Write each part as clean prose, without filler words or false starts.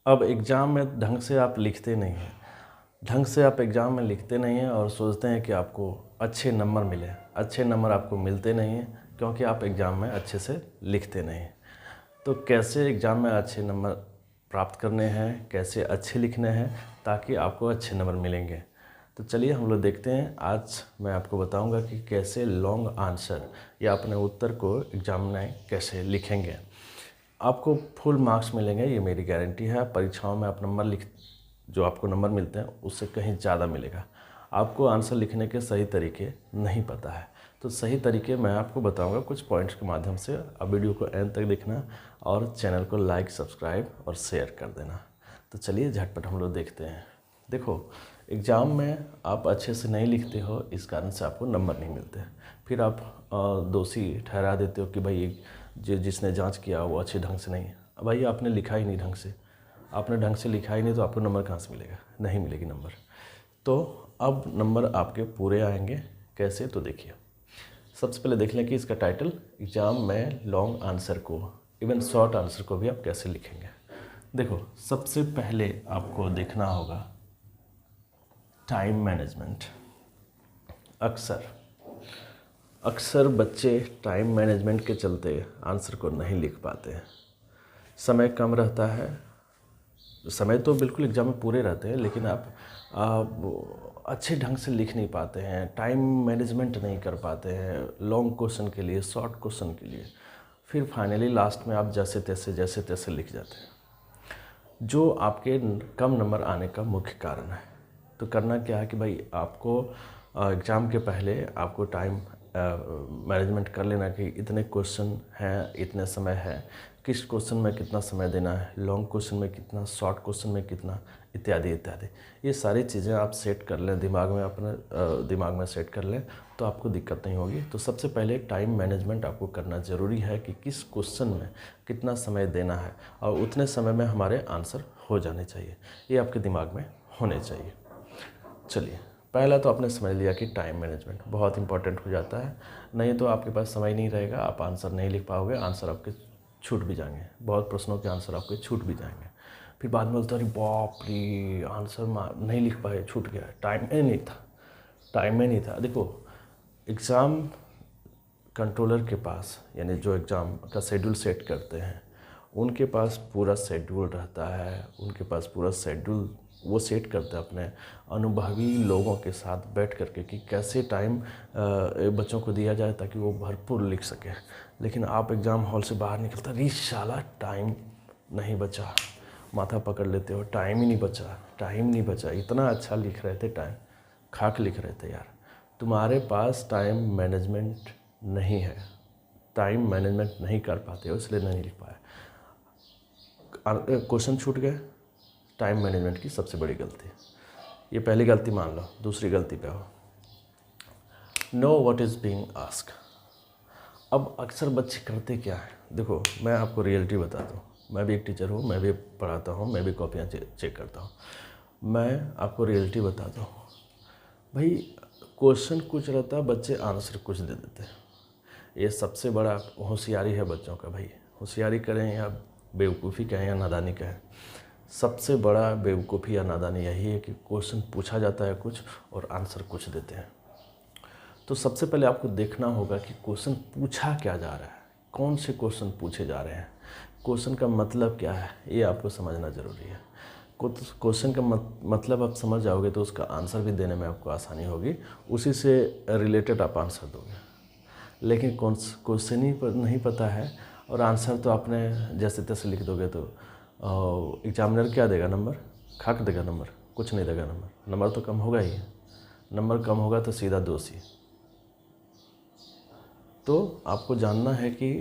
अब एग्ज़ाम में ढंग से आप लिखते नहीं हैं, ढंग से आप एग्ज़ाम में लिखते नहीं हैं और सोचते हैं कि आपको अच्छे नंबर मिले। अच्छे नंबर आपको मिलते नहीं हैं क्योंकि आप एग्ज़ाम में अच्छे से लिखते नहीं हैं। तो कैसे एग्ज़ाम में अच्छे नंबर प्राप्त करने हैं, कैसे अच्छे लिखने हैं ताकि आपको अच्छे नंबर मिलेंगे। तो चलिए हम लोग देखते हैं। आज मैं आपको बताऊंगा कि कैसे लॉन्ग आंसर या अपने उत्तर को एग्ज़ाम में कैसे लिखेंगे। आपको फुल मार्क्स मिलेंगे, ये मेरी गारंटी है। परीक्षाओं में आप जो आपको नंबर मिलते हैं उससे कहीं ज़्यादा मिलेगा। आपको आंसर लिखने के सही तरीके नहीं पता है, तो सही तरीके मैं आपको बताऊंगा कुछ पॉइंट्स के माध्यम से। अब वीडियो को एंड तक देखना और चैनल को लाइक, सब्सक्राइब और शेयर कर देना। तो चलिए झटपट हम लोग देखते हैं। देखो, एग्ज़ाम में आप अच्छे से नहीं लिखते हो, इस कारण से आपको नंबर नहीं मिलते। फिर आप दोषी ठहरा देते हो कि भाई जिसने जांच किया वो अच्छे ढंग से नहीं है। भाई आपने लिखा ही नहीं ढंग से, आपने ढंग से लिखा ही नहीं तो आपको नंबर कहाँ से मिलेगा? नहीं मिलेगी नंबर। तो अब नंबर आपके पूरे आएंगे। कैसे? तो देखिए, सबसे पहले देख लें कि इसका टाइटल एग्ज़ाम में लॉन्ग आंसर को, इवन शॉर्ट आंसर को भी आप कैसे लिखेंगे। देखो, सबसे पहले आपको देखना होगा टाइम मैनेजमेंट। अक्सर बच्चे टाइम मैनेजमेंट के चलते आंसर को नहीं लिख पाते हैं। समय कम रहता है, समय तो बिल्कुल एग्ज़ाम में पूरे रहते हैं, लेकिन आप अच्छे ढंग से लिख नहीं पाते हैं, टाइम मैनेजमेंट नहीं कर पाते हैं लॉन्ग क्वेश्चन के लिए, शॉर्ट क्वेश्चन के लिए। फिर फाइनली लास्ट में आप जैसे तैसे लिख जाते हैं, जो आपके कम नंबर आने का मुख्य कारण है। तो करना क्या है कि भाई आपको एग्ज़ाम के पहले आपको टाइम मैनेजमेंट कर लेना कि इतने क्वेश्चन हैं, इतने समय है, किस क्वेश्चन में कितना समय देना है, लॉन्ग क्वेश्चन में कितना, शॉर्ट क्वेश्चन में कितना, इत्यादि इत्यादि। ये सारी चीज़ें आप सेट कर लें दिमाग में, अपने दिमाग में सेट कर लें तो आपको दिक्कत नहीं होगी। तो सबसे पहले टाइम मैनेजमेंट आपको करना ज़रूरी है कि किस क्वेश्चन में कितना समय देना है और उतने समय में हमारे आंसर हो जाने चाहिए। ये आपके दिमाग में होने चाहिए। चलिए, पहला तो आपने समझ लिया कि टाइम मैनेजमेंट बहुत इंपॉर्टेंट हो जाता है। नहीं तो आपके पास समय नहीं रहेगा, आप आंसर नहीं लिख पाओगे, आंसर आपके छूट भी जाएंगे, बहुत प्रश्नों के आंसर आपके छूट भी जाएंगे। फिर बाद में बोलते अरे बाप रे, आंसर नहीं लिख पाए, छूट गया, टाइम में नहीं था, टाइम में नहीं था। देखो, एग्ज़ाम कंट्रोलर के पास, यानी जो एग्ज़ाम का शेड्यूल सेट करते हैं, उनके पास पूरा शेड्यूल रहता है। उनके पास पूरा शेड्यूल वो सेट करते हैं अपने अनुभवी लोगों के साथ बैठ करके कि कैसे टाइम बच्चों को दिया जाए ताकि वो भरपूर लिख सके। लेकिन आप एग्ज़ाम हॉल से बाहर निकलता, री शाला टाइम नहीं बचा, माथा पकड़ लेते हो, टाइम ही नहीं बचा, टाइम नहीं बचा। इतना अच्छा लिख रहे थे, टाइम खाक लिख रहे थे यार। तुम्हारे पास टाइम मैनेजमेंट नहीं है, टाइम मैनेजमेंट नहीं कर पाते हो, इसलिए नहीं लिख पाए, क्वेश्चन छूट गए। टाइम मैनेजमेंट की सबसे बड़ी गलती, ये पहली गलती मान लो। दूसरी गलती पे हो, know what is being ask. अब अक्सर बच्चे करते क्या है, देखो मैं आपको रियलिटी बताता हूँ। मैं भी एक टीचर हूँ, मैं भी पढ़ाता हूँ, मैं भी कॉपियाँ चेक करता हूँ। मैं आपको रियलिटी बताता हूँ। भाई क्वेश्चन कुछ रहता है, बच्चे आंसर कुछ दे देते हैं। ये सबसे बड़ा होशियारी है बच्चों का। भाई होशियारी करें या बेवकूफ़ी कहें या नादानी कहें, सबसे बड़ा बेवकूफ़ी या नादानी यही है कि क्वेश्चन पूछा जाता है कुछ और आंसर कुछ देते हैं। तो सबसे पहले आपको देखना होगा कि क्वेश्चन पूछा क्या जा रहा है, कौन से क्वेश्चन पूछे जा रहे हैं, क्वेश्चन का मतलब क्या है, ये आपको समझना ज़रूरी है। क्वेश्चन का मतलब आप समझ जाओगे तो उसका आंसर भी देने में आपको आसानी होगी, उसी से रिलेटेड आप आंसर दोगे। लेकिन क्वेश्चन ही नहीं पता है और आंसर तो आपने जैसे तैसे लिख दोगे तो एग्जामिनर क्या देगा? नंबर खाक देगा, नंबर कुछ नहीं देगा। नंबर तो कम होगा ही, नंबर कम होगा तो सीधा दोषी। तो आपको जानना है कि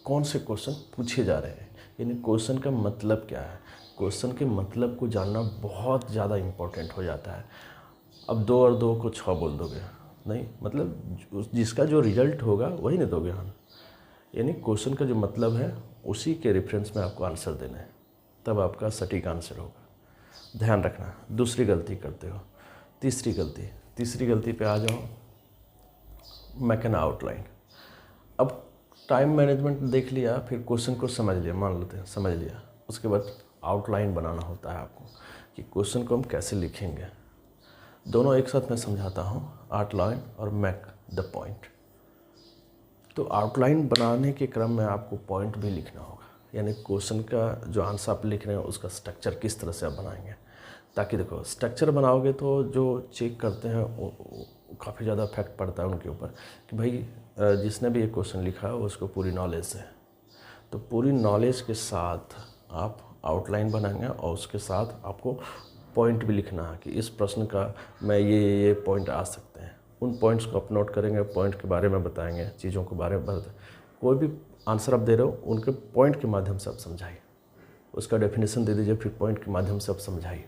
कौन से क्वेश्चन पूछे जा रहे हैं, यानी क्वेश्चन का मतलब क्या है। क्वेश्चन के मतलब को जानना बहुत ज़्यादा इम्पोर्टेंट हो जाता है। अब 2 और 2 को 6 बोल दोगे नहीं, मतलब जिसका जो रिजल्ट होगा वही नहीं दोगे हाँ। यानी क्वेश्चन का जो मतलब है उसी के रेफरेंस में आपको आंसर देना है, तब आपका सटीक आंसर होगा। ध्यान रखना। दूसरी गलती करते हो, तीसरी गलती पे आ जाओ, मैकेना आउटलाइन। अब टाइम मैनेजमेंट देख लिया, फिर क्वेश्चन को समझ लिया, मान लेते हैं समझ लिया, उसके बाद आउटलाइन बनाना होता है आपको कि क्वेश्चन को हम कैसे लिखेंगे। दोनों एक साथ मैं समझाता हूँ, आउटलाइन और मेक द पॉइंट। तो आउटलाइन बनाने के क्रम में आपको पॉइंट भी लिखना होगा, यानी क्वेश्चन का जो आंसर आप लिख रहे हैं उसका स्ट्रक्चर किस तरह से आप बनाएंगे। ताकि देखो स्ट्रक्चर बनाओगे तो जो चेक करते हैं वो काफ़ी ज़्यादा इफेक्ट पड़ता है उनके ऊपर कि भाई जिसने भी ये क्वेश्चन लिखा है उसको पूरी नॉलेज है। तो पूरी नॉलेज के साथ आप आउटलाइन बनाएंगे और उसके साथ आपको पॉइंट भी लिखना है कि इस प्रश्न का मैं ये पॉइंट आ सकते हैं। उन पॉइंट्स को आप नोट करेंगे, पॉइंट के बारे में बताएंगे, चीज़ों के बारे में बताएंगे। कोई भी आंसर आप दे रहे हो उनके पॉइंट के माध्यम से आप समझाइए, उसका डेफिनेशन दे दीजिए, फिर पॉइंट के माध्यम से आप समझाइए,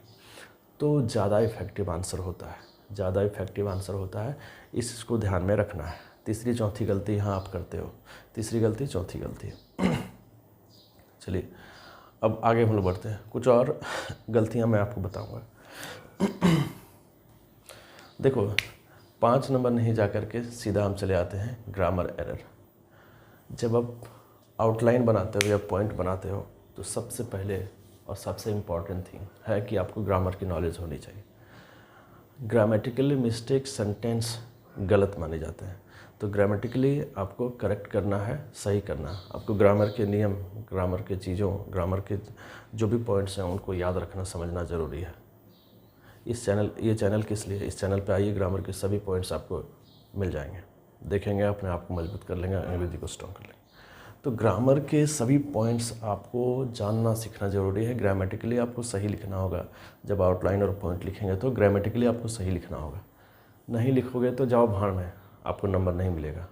तो ज़्यादा इफेक्टिव आंसर होता है, ज़्यादा इफेक्टिव आंसर होता है। इसको ध्यान में रखना है। तीसरी चौथी गलती यहाँ आप करते हो, तीसरी गलती चौथी गलती। चलिए अब आगे हम लोग बढ़ते हैं, कुछ और गलतियाँ मैं आपको बताऊँगा। देखो 5 नंबर नहीं जा कर के सीधा हम चले आते हैं ग्रामर एरर। जब आप आउटलाइन बनाते हो या पॉइंट बनाते हो तो सबसे पहले और सबसे इम्पॉर्टेंट थिंग है कि आपको ग्रामर की नॉलेज होनी चाहिए। ग्रामेटिकली मिस्टेक सेंटेंस गलत माने जाते हैं, तो ग्रामेटिकली आपको करेक्ट करना है, सही करना है। आपको ग्रामर के नियम, ग्रामर के चीज़ों, ग्रामर के जो भी पॉइंट्स हैं उनको याद रखना, समझना ज़रूरी है। ये चैनल किस लिए, इस चैनल पे आइए, ग्रामर के सभी पॉइंट्स आपको मिल जाएंगे, देखेंगे, अपने आप को मजबूत कर लेंगे, अंग्रेजी को स्ट्रॉन्ग कर लेंगे। तो ग्रामर के सभी पॉइंट्स आपको जानना सीखना ज़रूरी है। ग्रामेटिकली आपको सही लिखना होगा। जब आउटलाइन और पॉइंट लिखेंगे तो ग्रामेटिकली आपको सही लिखना होगा। नहीं लिखोगे तो जाओ भाड़ में, आपको नंबर नहीं मिलेगा।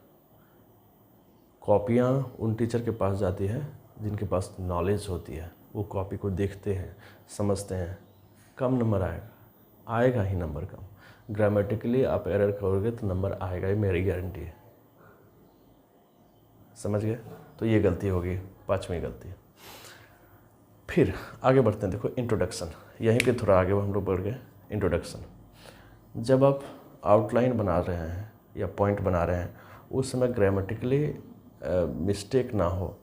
कॉपियाँ उन टीचर के पास जाती है जिनके पास नॉलेज होती है, वो कॉपी को देखते हैं, समझते हैं, कम नंबर आएगा ही नंबर कम। ग्रामेटिकली आप एरर करोगे तो नंबर आएगा ही, मेरी गारंटी है। समझ गए? तो ये गलती होगी, 5वीं गलती। फिर आगे बढ़ते हैं। देखो इंट्रोडक्शन, यहीं पे थोड़ा आगे हम लोग बढ़ गए। इंट्रोडक्शन, जब आप आउटलाइन बना रहे हैं या पॉइंट बना रहे हैं उस समय ग्रामेटिकली मिस्टेक ना हो,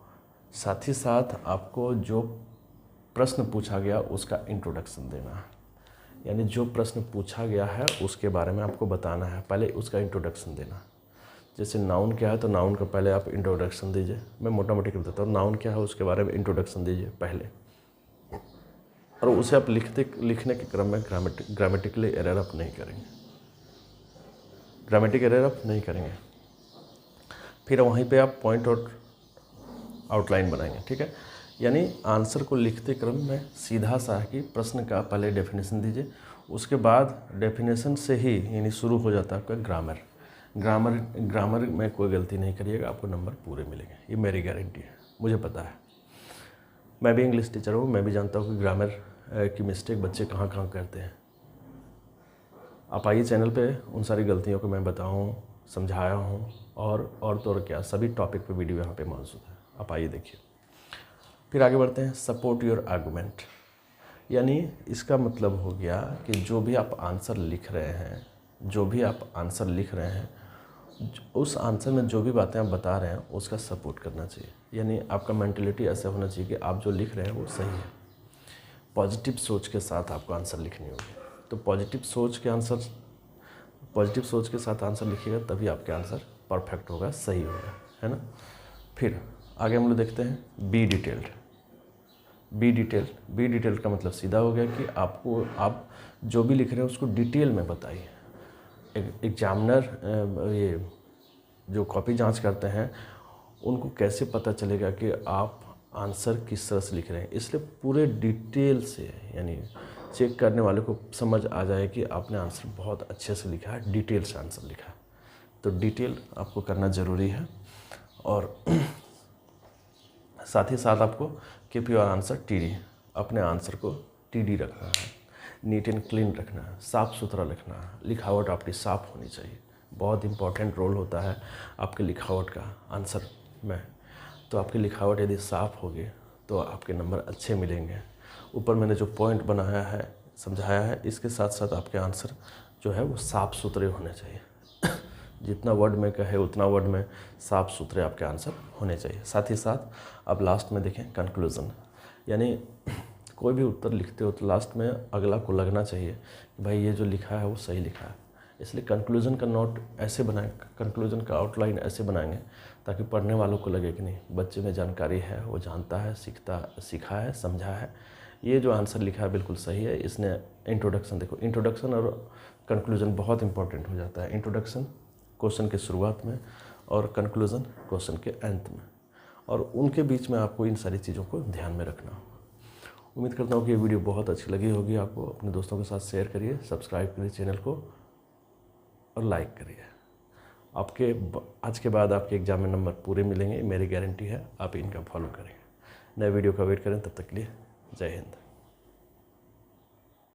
साथ ही साथ आपको जो प्रश्न पूछा गया उसका इंट्रोडक्शन देना है। यानी जो प्रश्न पूछा गया है उसके बारे में आपको बताना है, पहले उसका इंट्रोडक्शन देना है। जैसे नाउन क्या है तो नाउन का पहले आप इंट्रोडक्शन दीजिए। मैं मोटा मोटी कर देता हूँ, नाउन क्या है उसके बारे में इंट्रोडक्शन दीजिए पहले, और उसे आप लिखने के क्रम में ग्रामेटिकली एरर आप नहीं करेंगे, ग्रामेटिक एरर आप नहीं करेंगे। फिर वहीं पे आप पॉइंट और आउटलाइन बनाएंगे, ठीक है। यानी आंसर को लिखते क्रम में सीधा सा है कि प्रश्न का पहले डेफिनेशन दीजिए, उसके बाद डेफिनेशन से ही यानी शुरू हो जाता है आपका ग्रामर में कोई गलती नहीं करिएगा, आपको नंबर पूरे मिलेंगे, ये मेरी गारंटी है, मुझे पता है। मैं भी इंग्लिश टीचर हूँ, मैं भी जानता हूँ कि ग्रामर की मिस्टेक बच्चे कहाँ कहाँ करते हैं। आप आइए चैनल पे, उन सारी गलतियों को मैं बताऊँ, समझाया हूँ, और तो और क्या, सभी टॉपिक पे वीडियो यहाँ पे मौजूद है, आप आइए देखिए। फिर आगे बढ़ते हैं। सपोर्ट योर आर्गूमेंट, यानी इसका मतलब हो गया कि जो भी आप आंसर लिख रहे हैं, उस आंसर में जो भी बातें आप बता रहे हैं उसका सपोर्ट करना चाहिए। यानी आपका मेंटलिटी ऐसा होना चाहिए कि आप जो लिख रहे हैं वो सही है। पॉजिटिव सोच के साथ आपको आंसर लिखनी होगी। तो पॉजिटिव सोच के साथ आंसर लिखिएगा, तभी आपके आंसर परफेक्ट होगा, सही होगा, है ना। फिर आगे हम लोग देखते हैं बी डिटेल्ड का मतलब सीधा हो गया कि आप जो भी लिख रहे हैं उसको डिटेल में बताइए। एग्जामिनर ये जो कॉपी जांच करते हैं उनको कैसे पता चलेगा कि आप आंसर किस तरह से लिख रहे हैं, इसलिए पूरे डिटेल से, यानी चेक करने वाले को समझ आ जाए कि आपने आंसर बहुत अच्छे से लिखा है, डिटेल से आंसर लिखा है। तो डिटेल आपको करना ज़रूरी है, और साथ ही साथ आपको कीप योर आंसर टीडी, अपने आंसर को टीडी रखना है, नीट एंड क्लीन रखना है, साफ़ सुथरा रखना है, लिखावट आपकी साफ़ होनी चाहिए। बहुत इंपॉर्टेंट रोल होता है आपके लिखावट का आंसर में। तो आपकी लिखावट यदि साफ़ होगी तो आपके नंबर अच्छे मिलेंगे। ऊपर मैंने जो पॉइंट बनाया है, समझाया है, इसके साथ साथ आपके आंसर जो है वो साफ़ सुथरे होने चाहिए। जितना वर्ड में कहे उतना वर्ड में साफ़ सुथरे आपके आंसर होने चाहिए। साथ ही साथ अब लास्ट में देखें कंक्लूज़न, यानी कोई भी उत्तर लिखते हो तो लास्ट में अगला को लगना चाहिए कि भाई ये जो लिखा है वो सही लिखा है। इसलिए कंक्लूज़न का नोट ऐसे बनाएं, कंक्लूज़न का आउटलाइन ऐसे बनाएंगे ताकि पढ़ने वालों को लगे कि नहीं बच्चे में जानकारी है, वो जानता है, सीखा है, समझा है, ये जो आंसर लिखा है बिल्कुल सही है। इसने इंट्रोडक्शन, देखो इंट्रोडक्शन और कंक्लूज़न बहुत इंपॉर्टेंट हो जाता है। इंट्रोडक्शन क्वेश्चन के शुरुआत में और कंक्लूज़न क्वेश्चन के अंत में, और उनके बीच में आपको इन सारी चीज़ों को ध्यान में रखना होगा। उम्मीद करता हूँ कि ये वीडियो बहुत अच्छी लगी होगी आपको। अपने दोस्तों के साथ शेयर करिए, सब्सक्राइब करिए चैनल को और लाइक करिए। आपके आज के बाद आपके एग्जाम में नंबर पूरे मिलेंगे, मेरी गारंटी है। आप इनका फॉलो करेंगे। नए वीडियो का वेट करें, तब तक के लिए जय हिंद।